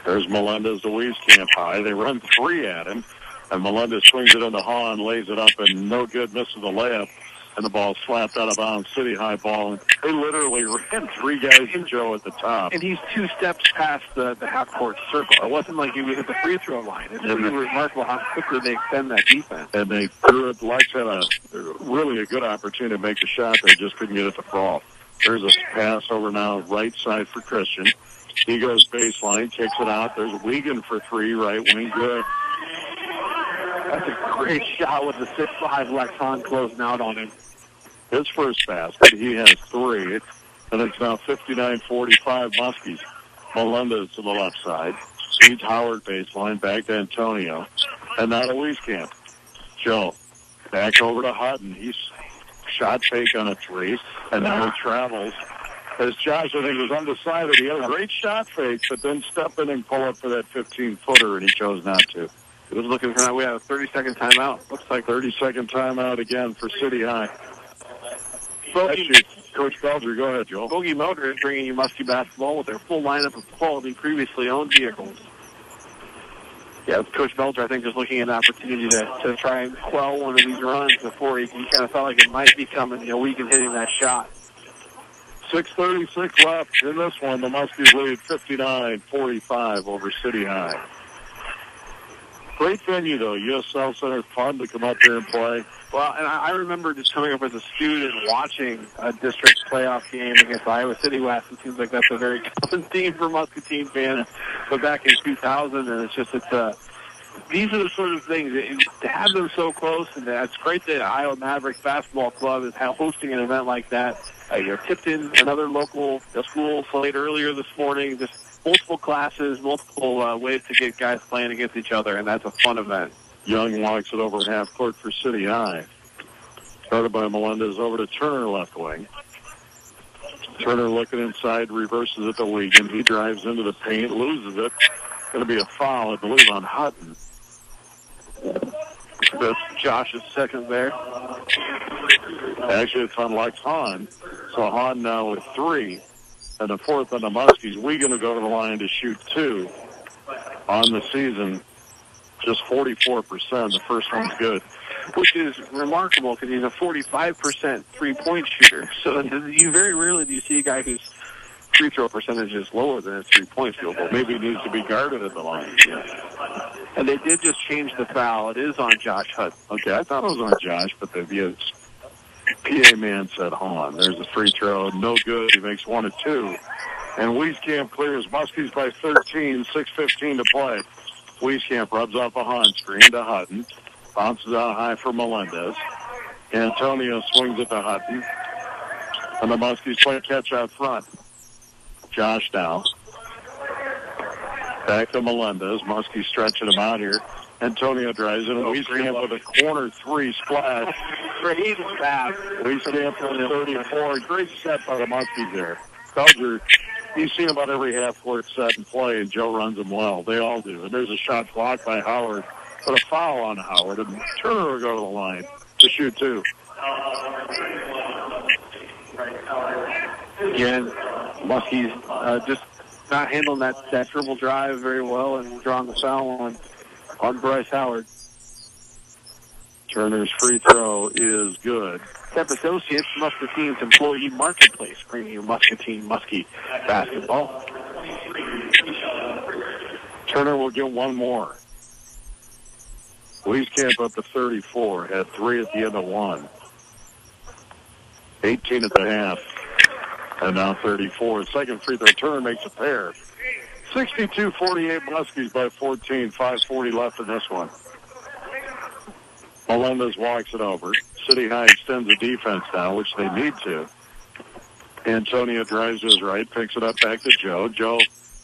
There's Melendez to Wieskamp high. They run three at him, and Melendez swings it into Hahn, lays it up, and no good, misses the layup. And the ball slapped out of bounds, City High ball. And they literally ran three guys and Joe at the top. And he's 2 steps past the half-court circle. It wasn't like he was at the free throw line. It's really remarkable how quickly they extend that defense. And they threw it. Lex had really a good opportunity to make the shot. They just couldn't get it to fall. There's a pass over now, right side for Christian. He goes baseline, kicks it out. There's Wiegand for 3, right wing, good. That's a great shot with the 6'5" Lex Hahn closing out on him. His first basket, he has 3, and it's now 59-45 Muskies. Melendez to the left side. Feeds Howard baseline, back to Antonio. And now to Wieskamp. Joe, back over to Hutton. He's shot fake on a 3, and now he travels. As Josh, I think, was undecided. He had a great shot fake, but then step in and pull up for that 15-footer, and he chose not to. He was looking for that. We have a 30-second timeout. Looks like 30-second timeout again for City High. Coach Belger, go ahead, Joel. Bogey Motor is bringing you Muskie Basketball with their full lineup of quality previously owned vehicles. Yeah, Coach Melcher, I think, just looking at an opportunity to try and quell one of these runs before he kind of felt like it might be coming, weak and hitting that shot. 6:36 left in this one. The Muskies lead 59-45 over City High. Great venue, though. U.S. South Center, fun to come up here and play. Well, and I remember just coming up as a student watching a district playoff game against Iowa City West. It seems like that's a very common theme for Muscatine fans. But back in 2000, and these are the sort of things, to have them so close, and it's great that Iowa Mavericks Basketball Club is hosting an event like that. Tipton, another local school, played earlier this morning. Just multiple classes, multiple ways to get guys playing against each other, and that's a fun event. Young walks it over half court for City High. Started by Melendez over to Turner left wing. Turner looking inside, reverses it to Wiegand. He drives into the paint, loses it. Going to be a foul, I believe, on Hutton. That's Josh's second there. Actually, it's on Lex Hahn. So Hahn now with 3. And the fourth on the Muskies. Wiegand to go to the line to shoot 2 on the season. Just 44%. The first one's good. Which is remarkable because he's a 45% three-point shooter. So you very rarely do you see a guy whose free throw percentage is lower than his three-point field goal. Maybe he needs to be guarded at the line. And they did just change the foul. It is on Josh Hutt. Okay, I thought it was on Josh, but the PA man said, hold on, there's a free throw. No good. He makes 1 of 2. And Wieskamp clears Muskies by 13, 6:15 to play. Wieskamp rubs off a Hahn screen to Hutton. Bounces out high for Melendez. Antonio swings it to Hutton. And the Muskies play catch out front. Josh now. Back to Melendez. Muskies stretching him out here. Antonio drives in. Wieskamp with a corner 3 splash. Great pass. Wieskamp for 34. Great set by the Muskies there. Felger, you see about every half-court set and play, and Joe runs them well. They all do. And there's a shot blocked by Howard, but a foul on Howard. And Turner will go to the line to shoot 2. Again, Muskies just not handling that dribble drive very well and drawing the foul on Bryce Howard. Turner's free throw is good. Step Associates, Muscatine's employee marketplace, bringing you Muscatine Muskie basketball. Turner will get 1 more. Wieskamp up to 34, had 3 at the end of 1. 18 at the half, and now 34. Second free throw, Turner makes a pair. 62-48 Muskies by 14, 5:40 left in this one. Melendez walks it over. City High extends the defense now, which they need to. Antonio drives to his right, picks it up back to Joe. Joe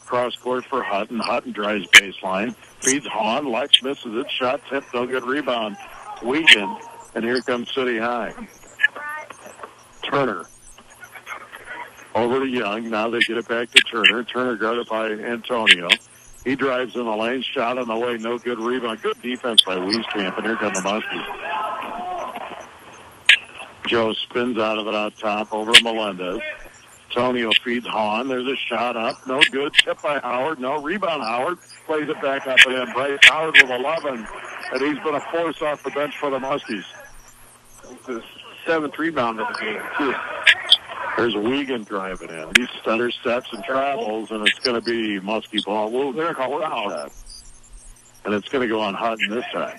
cross court for Hutton. Hutton drives baseline, feeds Hahn. Lex misses it. Shot tip, no good rebound. Wiegand, and here comes City High. Turner over to Young. Now they get it back to Turner. Turner guarded by Antonio. He drives in the lane. Shot on the way. No good rebound. Good defense by Wieskamp. And here come the Muskies. Joe spins out of it out top over to Melendez. Antonio feeds Hahn. There's a shot up. No good. Tip by Howard. No rebound. Howard plays it back up and in. Bryce Howard with 11. And he's been a force off the bench for the Muskies. It's his 7th rebound of the game, too. There's Wiegand driving in. He stutter steps and travels, and it's going to be Muskie ball. Well, they're going to call foul. And it's going to go on Hutton this time.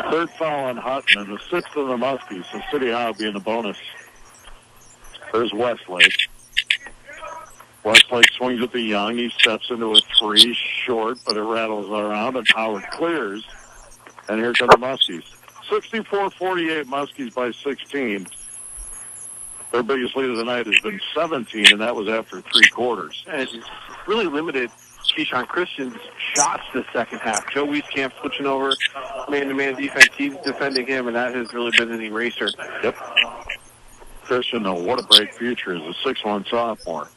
Third foul on Hutton, and the 6th of the Muskies. So City High will be in the bonus. There's Westlake. Westlake swings at the Young. He steps into a 3, short, but it rattles around, and Howard clears. And here come the Muskies. 64-48 Muskies by 16. Their biggest lead of the night has been 17, and that was after 3 quarters. And it's really limited Keyshawn Christian's shots this second half. Joe Wieskamp switching over man-to-man defense. He's defending him, and that has really been an eraser. Yep. Christian, though, what a bright future as a 6'1" sophomore.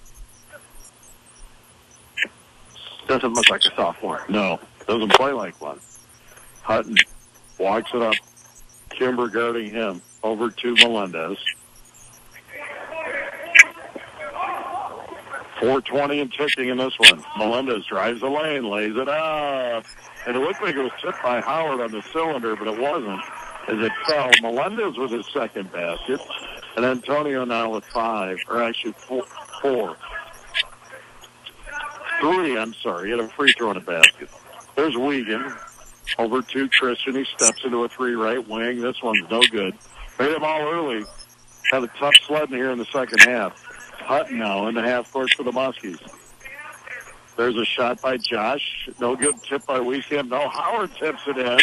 Doesn't look like a sophomore. No, doesn't play like one. Hutton walks it up. Kimber guarding him. Over to Melendez. 4:20 and ticking in this one. Melendez drives the lane, lays it out. And it looked like it was tipped by Howard on the cylinder, but it wasn't. As it fell, Melendez with his second basket. And Antonio now with 5, or actually 4. 3, I'm sorry. He had a free throw in a basket. There's Wiegand. Over to Christian. He steps into a 3 right wing. This one's no good. Made him all early. Had a tough sledding here in the second half. Hutton now in the half court for the Muskies. There's a shot by Josh. No good. Tip by Wieskamp. No, Howard tips it in.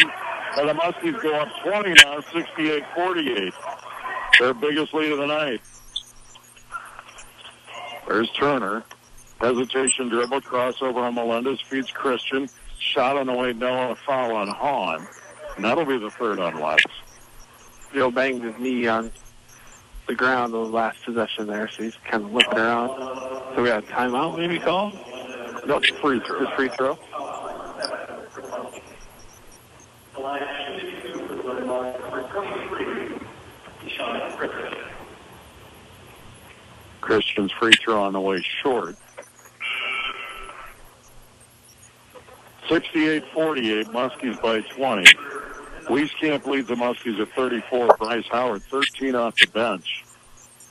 And the Muskies go up 20 now, 68-48. Their biggest lead of the night. There's Turner. Hesitation dribble. Crossover on Melendez. Feeds Christian. Shot on the way. No, a foul on Hahn. And that'll be the third on Lex. Joe banged his knee on the ground the last possession there, so he's kind of limping around. So we got a timeout maybe called? No, it's free throw. It's free throw. Christian's free throw on the way short. 68-48, Muskies by 20. Wieskamp leads the Muskies at 34. Bryce Howard, 13 off the bench.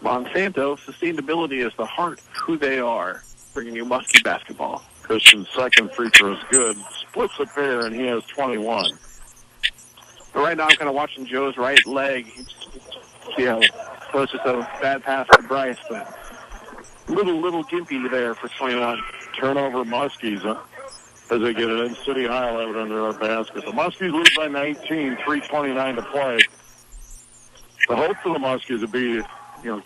Monsanto, sustainability is the heart of who they are, bringing you Muskie basketball. Christian's second free throw is good. Splits a pair, and he has 21. But right now I'm kind of watching Joe's right leg. See how it was just a bad pass to Bryce, but little gimpy there for 21. Turnover Muskies as they get it in. City High 11 under our basket. The Muskies lead by 19, 3:29 to play. The hope for the Muskies would be,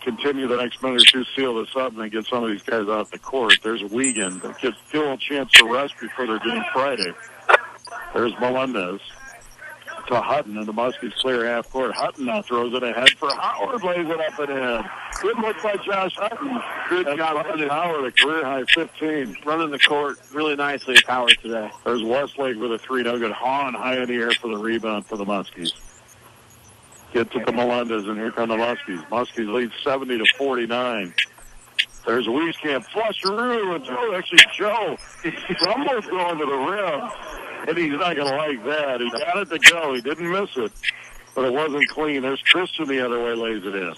continue the next minute or two, seal this up, and then get some of these guys off the court. There's Wiegand. That gives Phil a chance to rest before their game Friday. There's Melendez to Hutton, and the Muskies clear half court. Hutton now throws it ahead for Howard, lays it up and in. Good look by Josh Hutton. Good job running Howard, a career high 15. Running the court really nicely as Howard today. There's Westlake with a 3, no good. Hahn high in the air for the rebound for the Muskies. Get to the Melendez, and here come the Muskies. Muskies lead 70-49. There's Wieskamp, flush through, and Joe, he's almost going to the rim, and he's not going to like that. He got it to go. He didn't miss it, but it wasn't clean. There's Christian the other way, lays it in.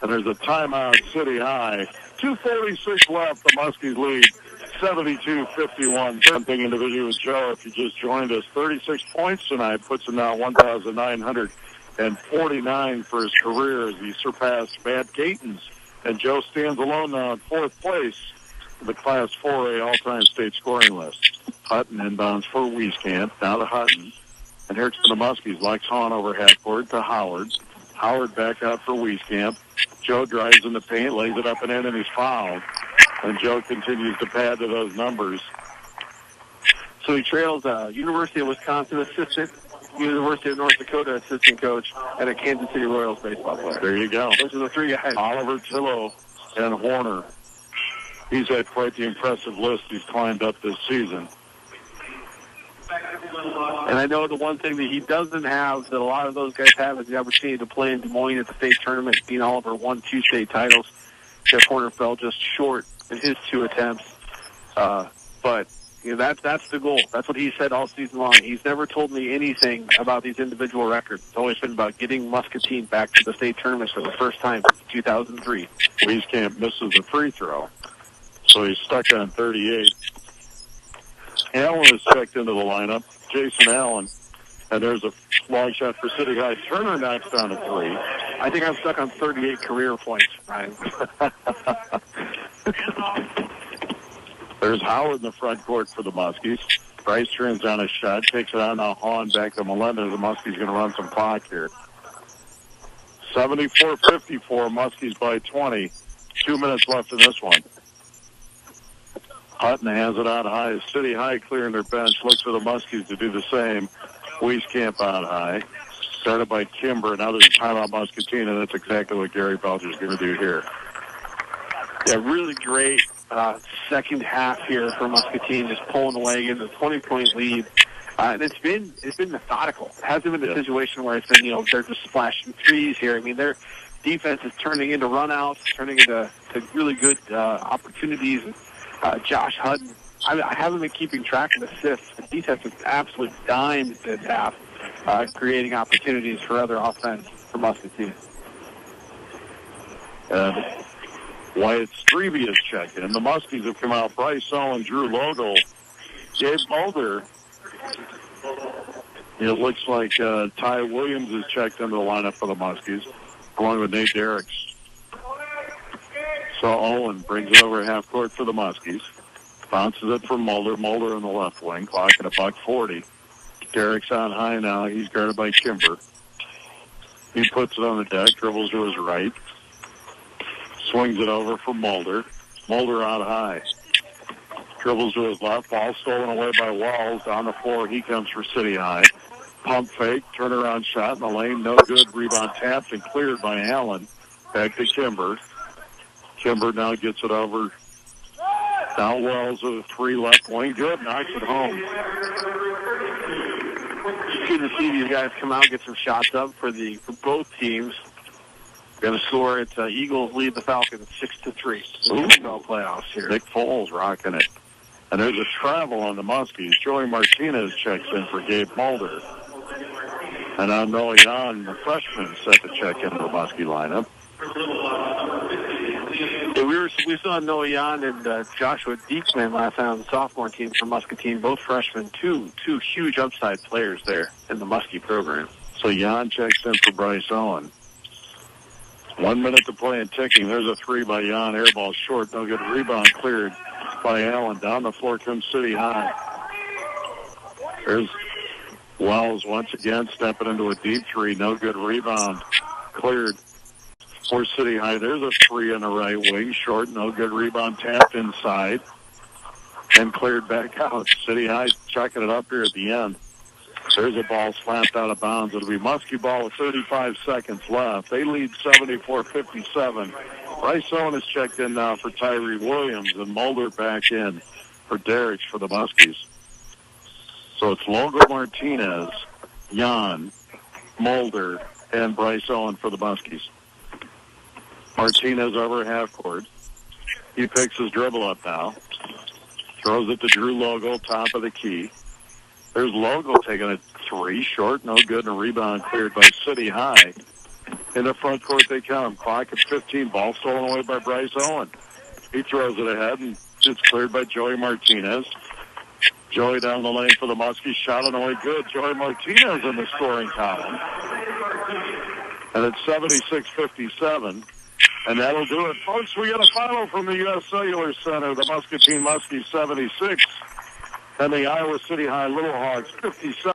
And there's a timeout, City High. 2:46 left, the Muskies lead 72-51. Something individual with Joe, if you just joined us, 36 points tonight, puts him now 1,949 for his career as he surpassed Matt Gatens. And Joe stands alone now in 4th place in the Class 4A all-time state scoring list. Hutton inbounds for Wieskamp, now to Hutton. And here comes the Muskies. Lex Hahn over half court to Howard. Howard back out for Wieskamp. Joe drives in the paint, lays it up and in, and he's fouled. And Joe continues to pad to those numbers. So he trails University of Wisconsin assistant, University of North Dakota assistant coach, and a Kansas City Royals baseball player. There you go. Those are the 3 guys. Oliver Tillo and Horner. He's had quite the impressive list he's climbed up this season. And I know the one thing that he doesn't have that a lot of those guys have is the opportunity to play in Des Moines at the state tournament. Dean Oliver won 2 state titles. Jeff Horner fell just short in his 2 attempts. But that's the goal. That's what he said all season long. He's never told me anything about these individual records. It's always been about getting Muscatine back to the state tournament for the first time since 2003. Wieskamp misses the free throw, so he's stuck on 38. Allen is checked into the lineup. Jason Allen. And there's a long shot for City High. Turner knocks down a 3. I think I'm stuck on 38 career points, Ryan. There's Howard in the front court for the Muskies. Bryce turns down a shot, takes it on now. Hahn back to Melendez. The Muskies going to run some clock here. 74-54, Muskies by 20. 2 minutes left in this one. Hutton has it out high. City High clearing their bench. Looks for the Muskies to do the same. Wieskamp out high. Started by Kimber. Now there's a timeout Muscatine, and that's exactly what Gary Belcher's going to do here. Yeah, really great second half here for Muscatine, just pulling away in the 20-point lead. And it's been methodical. It hasn't been a situation where it's been, they're just splashing threes here. I mean, their defense is turning into runouts, turning into really good opportunities. Josh Hutton. I haven't been keeping track of assists, but he's had some absolute dimes this half, creating opportunities for other offense for Muscatine. Wyatt Strebe has checked in. The Muskies have come out. Bryce Owen, Drew Logo, Gabe Mulder. It looks like Ty Williams has checked into the lineup for the Muskies, along with Nate Derricks. So Owen brings it over half court for the Muskies. Bounces it for Mulder. Mulder in the left wing, clock at $1:40. Derricks on high now. He's guarded by Kimber. He puts it on the deck, dribbles to his right. Swings it over for Mulder. Mulder out high. Dribbles to his left. Ball stolen away by Walls. Down the floor, he comes for City High. Pump fake, turnaround shot in the lane. No good. Rebound tapped and cleared by Allen. Back to Kimber. Kimber now gets it over. Now Wells with a 3 left wing. Good. Knocks it home. Good to see these guys come out, get some shots up for both teams. Going to score. It's Eagles lead the Falcons 6-3 in the NFL playoffs here. Nick Foles rocking it. And there's a travel on the Muskies. Joey Martinez checks in for Gabe Mulder. And now Noah Yan, the freshman, set to check into the Muskie lineup. Yeah, we saw Noah Yan and Joshua Diekman last time on the sophomore team for Muscatine, both freshmen, two huge upside players there in the Muskie program. So Yan checks in for Bryce Owen. 1 minute to play and ticking. There's a 3 by Yan. Airball short. No good. Rebound cleared by Allen. Down the floor comes City High. There's Wells once again stepping into a deep 3. No good. Rebound cleared for City High. There's a 3 in the right wing. Short. No good. Rebound tapped inside and cleared back out. City High chucking it up here at the end. There's a ball slapped out of bounds. It'll be Muskie ball with 35 seconds left. They lead 74-57. Bryce Owen is checked in now for Tyree Williams, and Mulder back in for Derricks for the Muskies. So it's Logo Martinez, Yan, Mulder, and Bryce Owen for the Muskies. Martinez over half court. He picks his dribble up now. Throws it to Drew Logo, top of the key. There's Logo taking a 3, short, no good, and a rebound cleared by City High. In the front court they come. Clock at 15. Ball stolen away by Bryce Owen. He throws it ahead, and it's cleared by Joey Martinez. Joey down the lane for the Muskies. Shot on the way good. Joey Martinez in the scoring column. And it's 76-57. And that'll do it. Folks, we get a final from the U.S. Cellular Center. The Muscatine Muskies 76. And the Iowa City High Little Hawks 57.